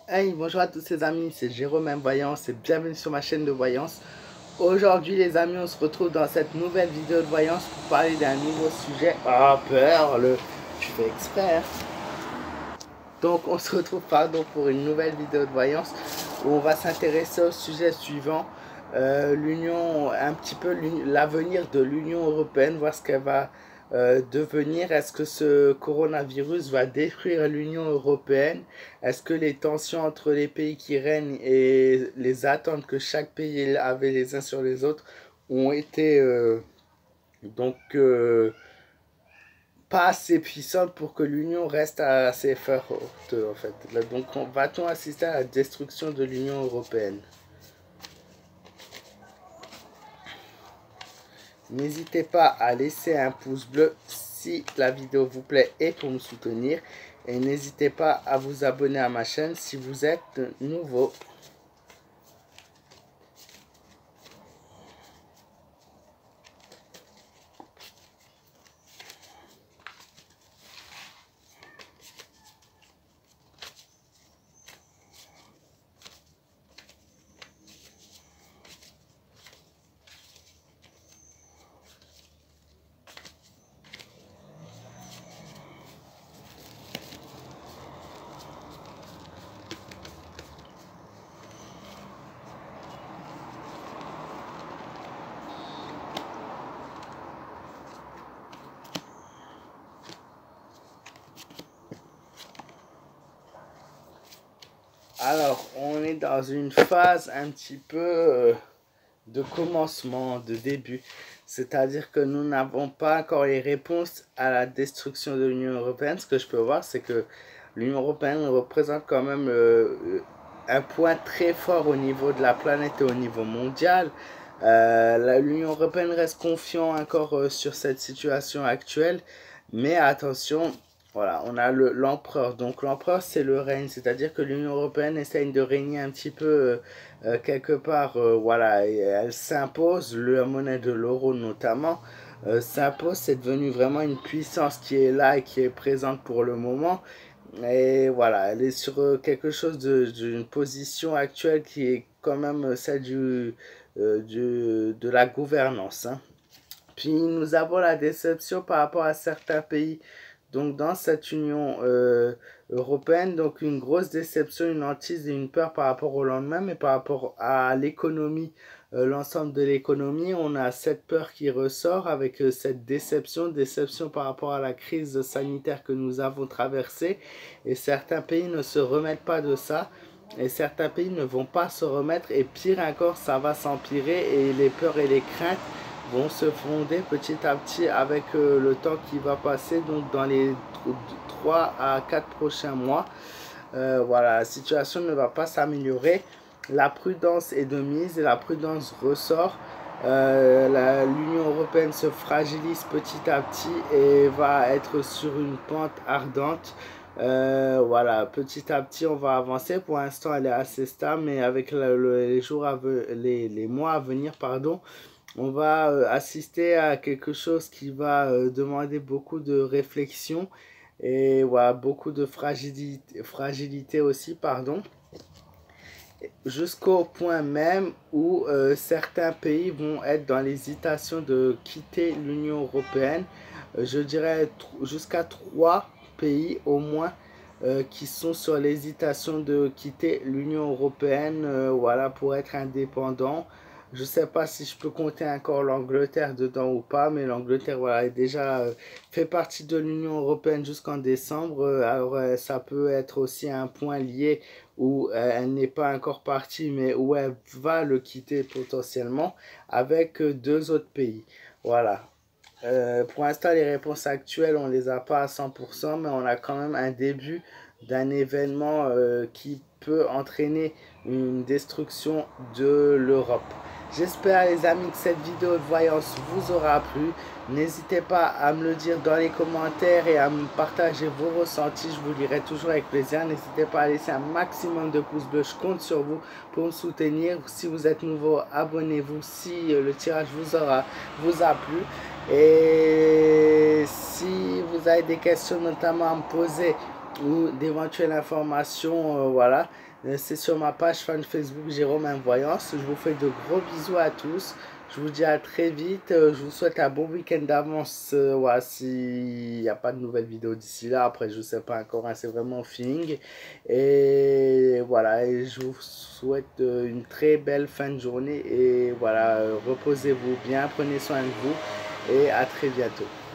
Hey, bonjour à tous les amis, c'est Jérôme M Voyance et bienvenue sur ma chaîne de voyance. Aujourd'hui les amis, on se retrouve dans cette nouvelle vidéo de voyance pour parler d'un nouveau sujet. Ah, perle, tu fais exprès. Donc on se retrouve pour une nouvelle vidéo de voyance où on va s'intéresser au sujet suivant. L'Union, un petit peu l'avenir de l'Union européenne, voir ce qu'elle va devenir. Est-ce que ce coronavirus va détruire l'Union européenne? Est-ce que les tensions entre les pays qui règnent et les attentes que chaque pays avait les uns sur les autres ont été donc pas assez puissantes pour que l'Union reste assez forte en fait. Donc va-t-on assister à la destruction de l'Union européenne? N'hésitez pas à laisser un pouce bleu si la vidéo vous plaît et pour me soutenir. Et n'hésitez pas à vous abonner à ma chaîne si vous êtes nouveau. Alors, on est dans une phase un petit peu de commencement, de début. C'est-à-dire que nous n'avons pas encore les réponses à la destruction de l'Union européenne. Ce que je peux voir, c'est que l'Union européenne représente quand même un point très fort au niveau de la planète et au niveau mondial. L'Union européenne reste confiant encore sur cette situation actuelle. Mais attention, voilà, on a l'empereur. Donc l'empereur, c'est le règne. C'est-à-dire que l'Union européenne essaye de régner un petit peu quelque part. Voilà, et elle s'impose, la monnaie de l'euro notamment. S'impose, c'est devenu vraiment une puissance qui est là et qui est présente pour le moment. Et voilà, elle est sur quelque chose d'une position actuelle qui est quand même celle de la gouvernance. Hein. Puis nous avons la déception par rapport à certains pays. Donc dans cette Union européenne, donc une grosse déception, une hantise et une peur par rapport au lendemain, mais par rapport à l'économie, l'ensemble de l'économie, on a cette peur qui ressort avec cette déception par rapport à la crise sanitaire que nous avons traversée. Et certains pays ne se remettent pas de ça. Et certains pays ne vont pas se remettre. Et pire encore, ça va s'empirer et les peurs et les craintes vont se fonder petit à petit avec le temps qui va passer, donc dans les 3 à 4 prochains mois. Voilà, la situation ne va pas s'améliorer. La prudence est de mise et la prudence ressort. L'Union européenne se fragilise petit à petit et va être sur une pente ardente. Voilà, petit à petit on va avancer. Pour l'instant elle est assez stable, mais avec les jours les mois à venir, pardon, on va assister à quelque chose qui va demander beaucoup de réflexion et voilà, beaucoup de fragilité aussi, pardon, jusqu'au point même où certains pays vont être dans l'hésitation de quitter l'Union européenne. Je dirais jusqu'à 3 pays au moins qui sont sur l'hésitation de quitter l'Union européenne, voilà, pour être indépendants. Je ne sais pas si je peux compter encore l'Angleterre dedans ou pas, mais l'Angleterre, voilà, est déjà fait partie de l'Union européenne jusqu'en décembre. Alors ça peut être aussi un point lié où elle n'est pas encore partie, mais où elle va le quitter potentiellement avec 2 autres pays. Voilà. Pour l'instant, les réponses actuelles, on ne les a pas à 100%, mais on a quand même un début d'un événement qui peut entraîner une destruction de l'Europe. J'espère les amis que cette vidéo de voyance vous aura plu. N'hésitez pas à me le dire dans les commentaires et à me partager vos ressentis. Je vous lirai toujours avec plaisir. N'hésitez pas à laisser un maximum de pouces bleus. Je compte sur vous pour me soutenir. Si vous êtes nouveau, abonnez-vous si le tirage vous a plu. Et si vous avez des questions notamment à me poser ou d'éventuelles informations, voilà, c'est sur ma page fan Facebook Jérôme Voyance. Je vous fais de gros bisous à tous. Je vous dis à très vite. Je vous souhaite un bon week-end d'avance. Voilà, s'il n'y a pas de nouvelles vidéos d'ici là. Après, je ne sais pas encore. Hein, c'est vraiment feeling. Et voilà. Et je vous souhaite une très belle fin de journée. Et voilà, reposez-vous bien. Prenez soin de vous. Et à très bientôt.